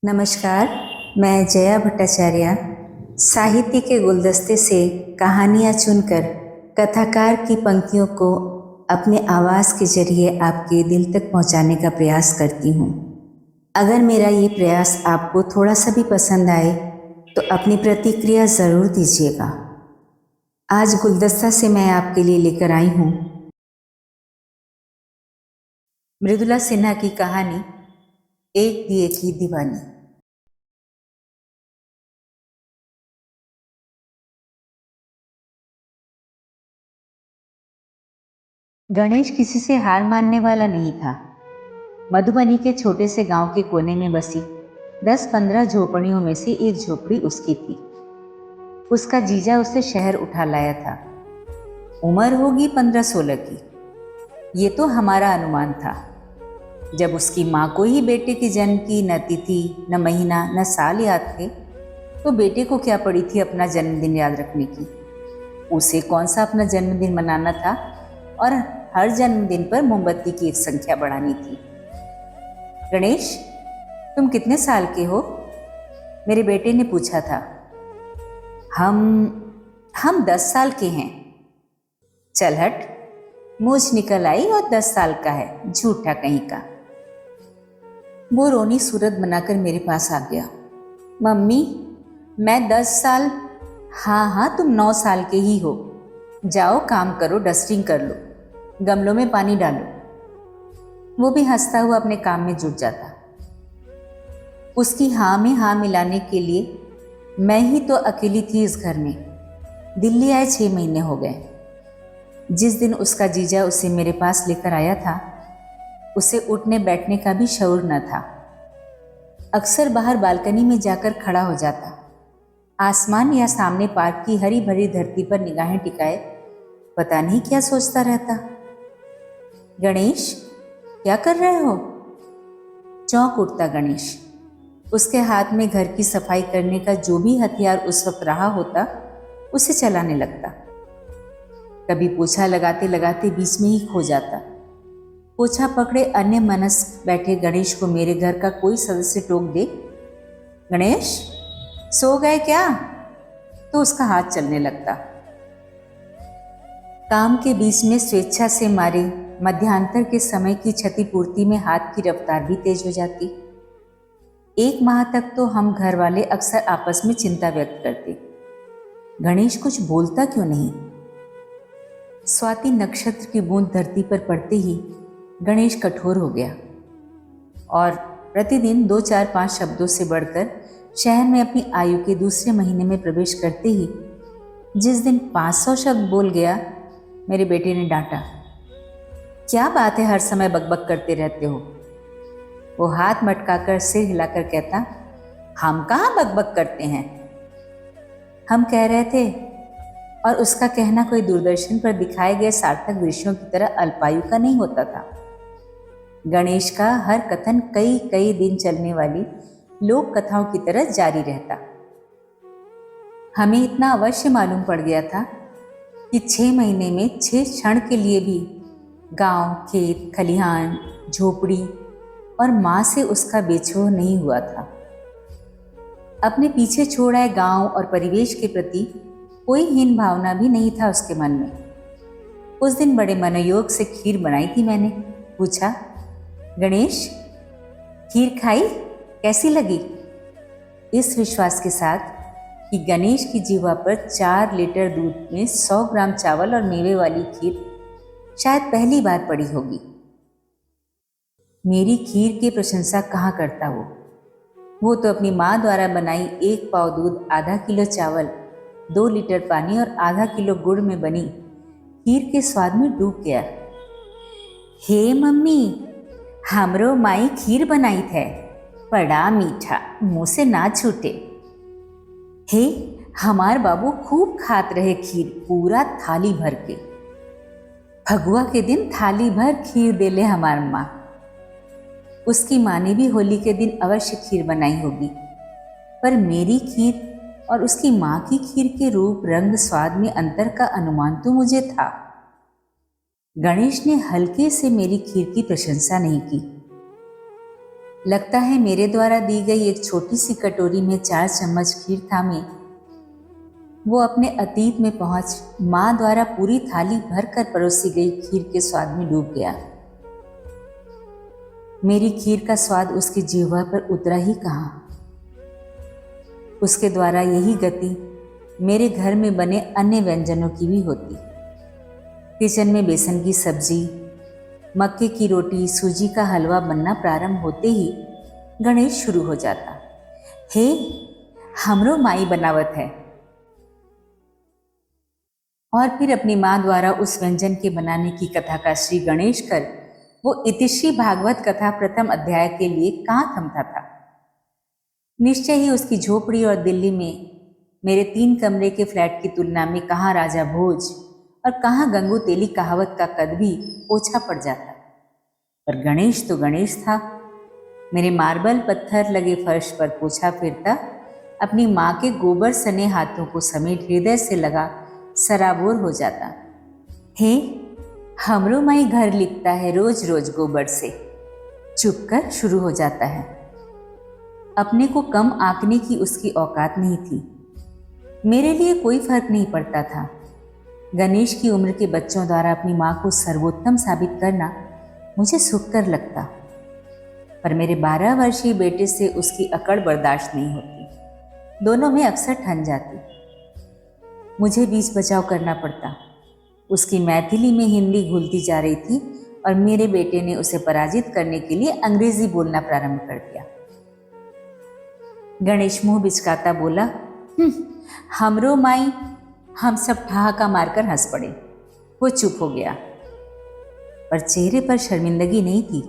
नमस्कार। मैं जया भट्टाचार्य साहित्य के गुलदस्ते से कहानियाँ चुनकर कथाकार की पंक्तियों को अपने आवाज़ के जरिए आपके दिल तक पहुँचाने का प्रयास करती हूँ। अगर मेरा ये प्रयास आपको थोड़ा सा भी पसंद आए तो अपनी प्रतिक्रिया ज़रूर दीजिएगा। आज गुलदस्ता से मैं आपके लिए लेकर आई हूँ मृदुला सिन्हा की कहानी एक दिए की दीवानी। गणेश किसी से हार मानने वाला नहीं था। मधुबनी के छोटे से गांव के कोने में बसी 10-15 झोपड़ियों में से एक झोपड़ी उसकी थी। उसका जीजा उसे शहर उठा लाया था। उम्र होगी 15-16 की, ये तो हमारा अनुमान था। जब उसकी माँ को ही बेटे के जन्म की न तिथि, न महीना, न साल याद थे, तो बेटे को क्या पड़ी थी अपना जन्मदिन याद रखने की। उसे कौन सा अपना जन्मदिन मनाना था और हर जन्मदिन पर मोमबत्ती की एक संख्या बढ़ानी थी। गणेश, तुम कितने साल के हो? मेरे बेटे ने पूछा था। हम 10 साल के हैं। चल हट, मूंछ निकल आई और 10 साल का है, झूठा कहीं का। वो रोनी सूरत बनाकर मेरे पास आ गया। मम्मी, मैं 10 साल। हाँ हाँ, तुम 9 साल के ही हो। जाओ काम करो, डस्टिंग कर लो, गमलों में पानी डालो। वो भी हंसता हुआ अपने काम में जुट जाता। उसकी हाँ में हाँ मिलाने के लिए मैं ही तो अकेली थी इस घर में। दिल्ली आए 6 महीने हो गए। जिस दिन उसका जीजा उसे मेरे पास लेकर आया था, उसे उठने बैठने का भी शऊर न था। अक्सर बाहर बालकनी में जाकर खड़ा हो जाता, आसमान या सामने पार्क की हरी भरी धरती पर निगाहें टिकाए पता नहीं क्या सोचता रहता। गणेश, क्या कर रहे हो? चौंक उठता गणेश। उसके हाथ में घर की सफाई करने का जो भी हथियार उस वक्त रहा होता, उसे चलाने लगता। कभी पोछा लगाते लगाते बीच में ही खो जाता। पोछा पकड़े अन्य मनस्क बैठे गणेश को मेरे घर का कोई सदस्य टोक दे, गणेश सो गए क्या, तो उसका हाथ चलने लगता। काम के बीच में स्वेच्छा से मारे मध्यांतर के समय की क्षतिपूर्ति में हाथ की रफ्तार भी तेज हो जाती। 1 माह तक तो हम घर वाले अक्सर आपस में चिंता व्यक्त करते, गणेश कुछ बोलता क्यों नहीं। स्वाति नक्षत्र की बूंद धरती पर पड़ते ही गणेश कठोर हो गया और प्रतिदिन 2-4-5 शब्दों से बढ़कर शहर में अपनी आयु के दूसरे महीने में प्रवेश करते ही जिस दिन 500 शब्द बोल गया, मेरे बेटे ने डांटा। क्या बात है, हर समय बकबक करते रहते हो। वो हाथ मटकाकर सिर हिलाकर कहता, हम कहाँ बकबक करते हैं, हम कह रहे थे। और उसका कहना कोई दूरदर्शन पर दिखाए गए सार्थक दृश्यों की तरह अल्पायु का नहीं होता था। गणेश का हर कथन कई कई दिन चलने वाली लोक कथाओं की तरह जारी रहता। हमें इतना अवश्य मालूम पड़ गया था कि 6 महीने में 6 क्षण के लिए भी गांव, खेत, खलिहान, झोपड़ी और माँ से उसका बेछोह नहीं हुआ था। अपने पीछे छोड़ आए गांव और परिवेश के प्रति कोई हीन भावना भी नहीं था उसके मन में। उस दिन बड़े मनोयोग से खीर बनाई थी मैंने। पूछा, गणेश खीर खाई, कैसी लगी? इस विश्वास के साथ कि गणेश की जीवा पर 4 लीटर दूध में 100 ग्राम चावल और मेवे वाली खीर शायद पहली बार पड़ी होगी। मेरी खीर की प्रशंसा कहाँ करता वो तो अपनी माँ द्वारा बनाई 1 पाव दूध, आधा किलो चावल, 2 लीटर पानी और आधा किलो गुड़ में बनी खीर के स्वाद में डूब गया। हे मम्मी, हमरो माई खीर बनाई थे, बड़ा मीठा, मुँह से ना छूटे। हे, हमार बाबू खूब खात रहे खीर, पूरा थाली भर के। फगुआ के दिन थाली भर खीर देले हमार माँ। उसकी माँ ने भी होली के दिन अवश्य खीर बनाई होगी, पर मेरी खीर और उसकी माँ की खीर के रूप, रंग, स्वाद में अंतर का अनुमान तो मुझे था। गणेश ने हल्के से मेरी खीर की प्रशंसा नहीं की, लगता है मेरे द्वारा दी गई एक छोटी सी कटोरी में 4 चम्मच खीर थामे वो अपने अतीत में पहुंच माँ द्वारा पूरी थाली भरकर परोसी गई खीर के स्वाद में डूब गया। मेरी खीर का स्वाद उसकी जिह्वा पर उतरा ही कहाँ। उसके द्वारा यही गति मेरे घर में बने अन्य व्यंजनों की भी होती। किचन में बेसन की सब्जी, मक्के की रोटी, सूजी का हलवा बनना प्रारंभ होते ही गणेश शुरू हो जाता। हे, हमरो माई बनावत है। और फिर अपनी माँ द्वारा उस व्यंजन के बनाने की कथा का श्री गणेश कर वो इतिश्री भागवत कथा प्रथम अध्याय के लिए कहाँ थमता था। निश्चय ही उसकी झोपड़ी और दिल्ली में मेरे 3 कमरे के फ्लैट की तुलना में कहाँ राजा भोज और कहाँ गंगू तेली कहावत का कद भी ओछा पड़ जाता। पर गणेश तो गणेश था। मेरे मार्बल पत्थर लगे फर्श पर पोछा फेरता, अपनी माँ के गोबर सने हाथों को समेट हृदय से लगा सराबोर हो जाता। हे, हमरो माई घर लिपता है रोज रोज गोबर से, चुप कर शुरू हो जाता है। अपने को कम आंकने की उसकी औकात नहीं थी। मेरे लिए कोई फर्क नहीं पड़ता था। गणेश की उम्र के बच्चों द्वारा अपनी माँ को सर्वोत्तम साबित करना मुझे सुखकर लगता, पर मेरे 12 वर्षीय बेटे से उसकी अकड़ बर्दाश्त नहीं होती। दोनों में अक्सर ठन जाती। मुझे बीच बचाव करना पड़ता। उसकी मैथिली में हिंदी घुलती जा रही थी और मेरे बेटे ने उसे पराजित करने के लिए अंग्रेजी बोलना प्रारंभ कर दिया। गणेश मुंह बिचकाता बोला, हमरो माई। हम सब ठहाका मारकर हंस पड़े। वो चुप हो गया, पर चेहरे पर शर्मिंदगी नहीं थी।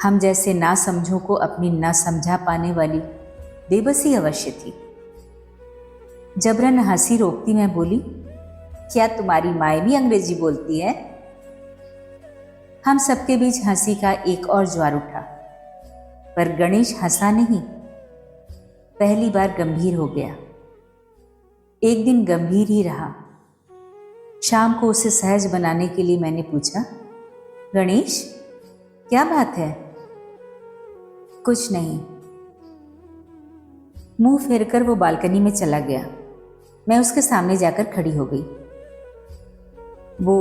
हम जैसे ना समझों को अपनी ना समझा पाने वाली बेबसी अवश्य थी। जबरन हंसी रोकती मैं बोली, क्या तुम्हारी माँ भी अंग्रेजी बोलती है? हम सबके बीच हंसी का एक और ज्वार उठा, पर गणेश हंसा नहीं, पहली बार गंभीर हो गया। एक दिन गंभीर ही रहा। शाम को उसे सहज बनाने के लिए मैंने पूछा, गणेश क्या बात है? कुछ नहीं। मुंह फेरकर वो बालकनी में चला गया। मैं उसके सामने जाकर खड़ी हो गई। वो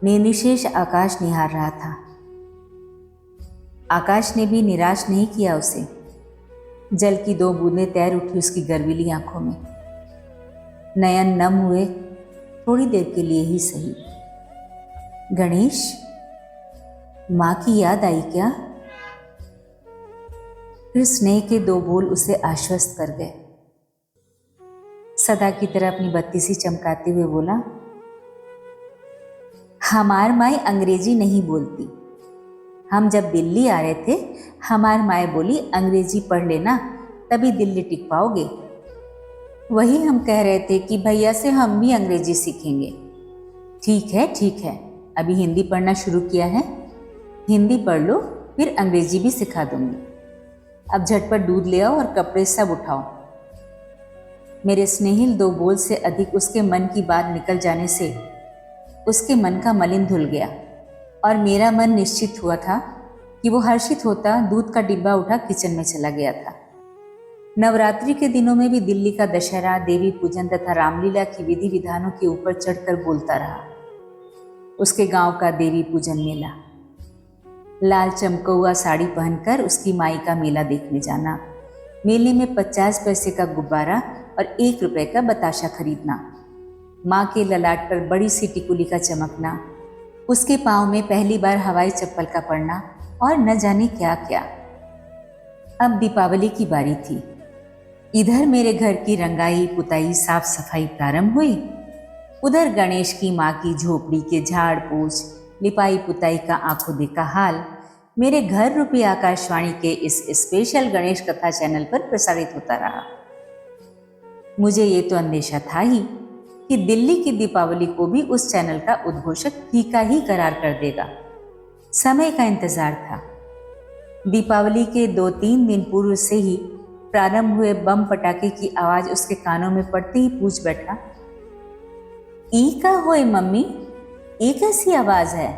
निर्निशेष आकाश निहार रहा था। आकाश ने भी निराश नहीं किया उसे। जल की 2 बूंदें तैर उठी उसकी गर्वीली आंखों में। नयन नम हुए, थोड़ी देर के लिए ही सही। गणेश, माँ की याद आई क्या? फिर स्नेह के 2 बोल उसे आश्वस्त कर गए। सदा की तरह अपनी बत्ती सी चमकाते हुए बोला, हमार माई अंग्रेजी नहीं बोलती। हम जब दिल्ली आ रहे थे, हमार माए बोली अंग्रेजी पढ़ लेना, तभी दिल्ली टिक पाओगे। वही हम कह रहे थे कि भैया से हम भी अंग्रेजी सीखेंगे। ठीक है, अभी हिंदी पढ़ना शुरू किया है, हिंदी पढ़ लो, फिर अंग्रेजी भी सिखा दूंगी। अब झटपट दूध ले आओ और कपड़े सब उठाओ। मेरे स्नेहिल 2 बोल से अधिक उसके मन की बात निकल जाने से उसके मन का मलिन धुल गया और मेरा मन निश्चित हुआ था कि वो हर्षित होता दूध का डिब्बा उठा किचन में चला गया था। नवरात्रि के दिनों में भी दिल्ली का दशहरा, देवी पूजन तथा रामलीला की विधि विधानों के ऊपर चढ़कर बोलता रहा। उसके गांव का देवी पूजन मेला, लाल चमकौआ साड़ी पहनकर उसकी माई का मेला देखने जाना, मेले में 50 पैसे का गुब्बारा और 1 रुपए का बताशा खरीदना, माँ के ललाट पर बड़ी सी टिकुली का चमकना, उसके पाँव में पहली बार हवाई चप्पल का पड़ना और न जाने क्या क्या। अब दीपावली की बारी थी। इधर मेरे घर की रंगाई पुताई साफ सफाई प्रारंभ हुई, उधर गणेश की माँ की झोपड़ी के झाड़ पोछ लिपाई पुताई का आंखों देखा हाल मेरे घर रूपी आकाशवाणी के इस स्पेशल गणेश कथा चैनल पर प्रसारित होता रहा। मुझे ये तो अंदेशा था ही कि दिल्ली की दीपावली को भी उस चैनल का उद्घोषक फीका ही करार कर देगा। समय का इंतजार था। दीपावली के 2-3 दिन पूर्व से ही प्रारंभ हुए बम पटाखे की आवाज उसके कानों में पड़ते ही पूछ बैठा, ई का होए मम्मी, ये कैसी आवाज है?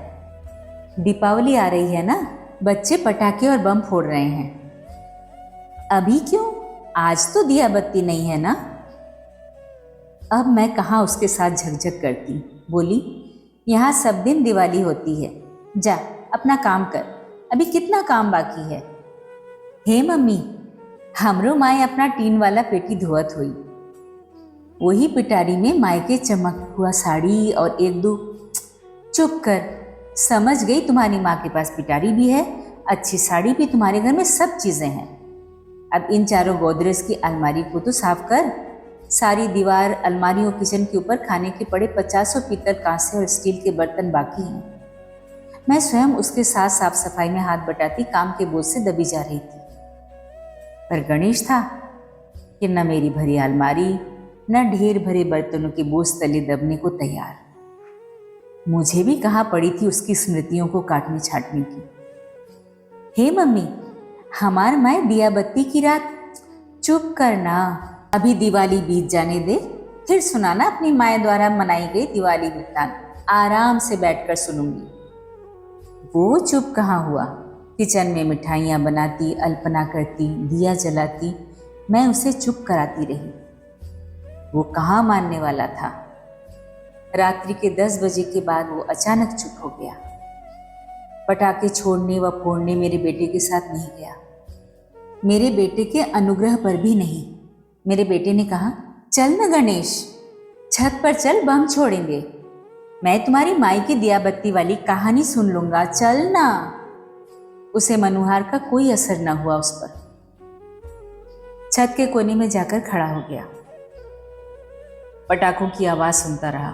दीपावली आ रही है ना, बच्चे पटाखे और बम फोड़ रहे हैं। अभी क्यों? आज तो दिया बत्ती नहीं है ना। अब मैं कहाँ उसके साथ झकझक करती। बोली, यहाँ सब दिन दिवाली होती है, जा अपना काम कर, अभी कितना काम बाकी है। हे मम्मी, हमरो माए अपना टीन वाला पेटी धोवत हुई। वही पिटारी में माए के चमक हुआ साड़ी और एक दो। चुप कर, समझ गई तुम्हारी माँ के पास पिटारी भी है, अच्छी साड़ी भी, तुम्हारे घर में सब चीजें हैं। अब इन चारों गोदरेज की अलमारी को तो साफ कर। सारी दीवार, अलमारी और किचन के ऊपर खाने के पड़े 50 पीतल, कांसे और स्टील के बर्तन बाकी हैं। मैं स्वयं उसके साथ साफ सफाई में हाथ बटाती काम के बोझ से दबी जा रही थी। पर गणेश था कि न मेरी भरी अलमारी न ढेर भरे बर्तनों के बोझ तले दबने को तैयार। मुझे भी कहाँ पड़ी थी उसकी स्मृतियों को काटने छाटने की। हे मम्मी, हमार माए दिया बत्ती की रात। चुप करना, अभी दिवाली बीत जाने दे, फिर सुनाना अपनी माए द्वारा मनाई गई दिवाली वृत्तांत। आराम से बैठकर सुनूंगी। वो चुप कहाँ हुआ। किचन में मिठाइयाँ बनाती, अल्पना करती, दिया जलाती, मैं उसे चुप कराती रही। वो कहाँ मानने वाला था। रात्रि के 10 बजे के बाद वो अचानक चुप हो गया। पटाखे छोड़ने व फोड़ने मेरे बेटे के साथ नहीं गया, मेरे बेटे के अनुग्रह पर भी नहीं। मेरे बेटे ने कहा, चल न गणेश, छत पर चल, बम छोड़ेंगे। मैं तुम्हारी माई की दिया बत्ती वाली कहानी सुन लूंगा, चल ना। उसे मनुहार का कोई असर न हुआ उस पर। छत के कोने में जाकर खड़ा हो गया। पटाखों की आवाज सुनता रहा,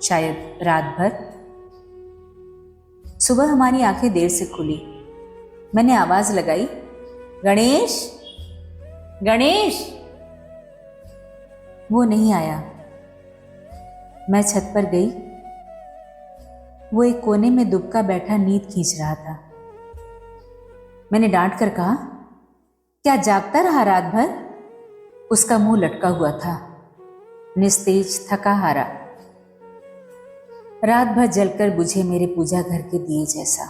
शायद रात भर। सुबह हमारी आंखें देर से खुली। मैंने आवाज लगाई, गणेश, गणेश। वो नहीं आया। मैं छत पर गई। वो एक कोने में दुबका बैठा नींद खींच रहा था। मैंने डांट कर कहा, क्या जागता रहा रात भर? उसका मुंह लटका हुआ था, निस्तेज, थका हारा, रात भर जलकर बुझे मेरे पूजा घर के दिए जैसा।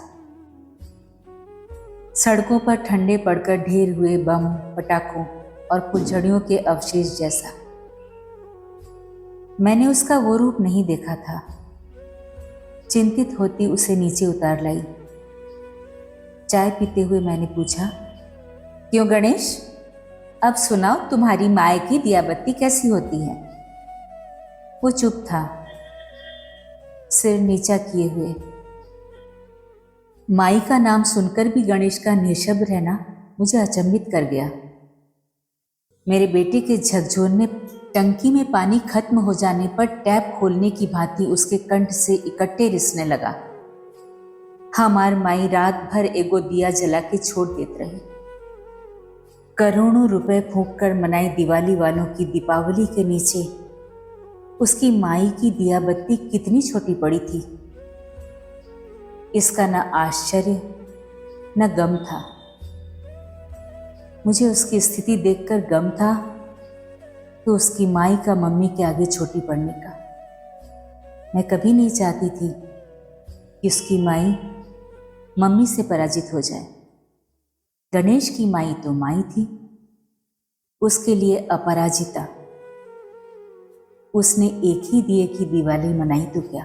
सड़कों पर ठंडे पड़कर ढेर हुए बम, पटाखों और फुलझड़ियों के अवशेष जैसा। मैंने उसका वो रूप नहीं देखा था। चिंतित होती उसे नीचे उतार लाई। चाय पीते हुए मैंने पूछा, क्यों गणेश, अब सुनाओ, तुम्हारी माए की दिया बत्ती कैसी होती है? वो चुप था, सिर नीचा किए हुए। माई का नाम सुनकर भी गणेश का निशब्द रहना मुझे अचंभित कर गया। मेरे बेटे के झकझोरने, टंकी में पानी खत्म हो जाने पर टैप खोलने की भांति उसके कंठ से इकट्ठे रिसने लगा। हमार माई रात भर एगो दिया जला के छोड़ देते रही। करोड़ों रुपए फूंक कर मनाई दिवाली वालों की दीपावली के नीचे उसकी माई की दिया बत्ती कितनी छोटी पड़ी थी। इसका न आश्चर्य न गम था। मुझे उसकी स्थिति देखकर गम था तो उसकी माई का मम्मी के आगे छोटी पड़ने का। मैं कभी नहीं चाहती थी कि उसकी माई मम्मी से पराजित हो जाए। गणेश की माई तो माई थी, उसके लिए अपराजिता। उसने एक ही दिए की दिवाली मनाई तो क्या।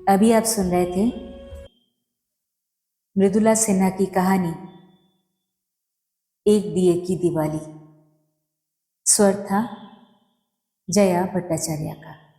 अभी आप सुन रहे थे मृदुला सिन्हा की कहानी एक दिए की दिवाली। स्वर था जया भट्टाचार्य का।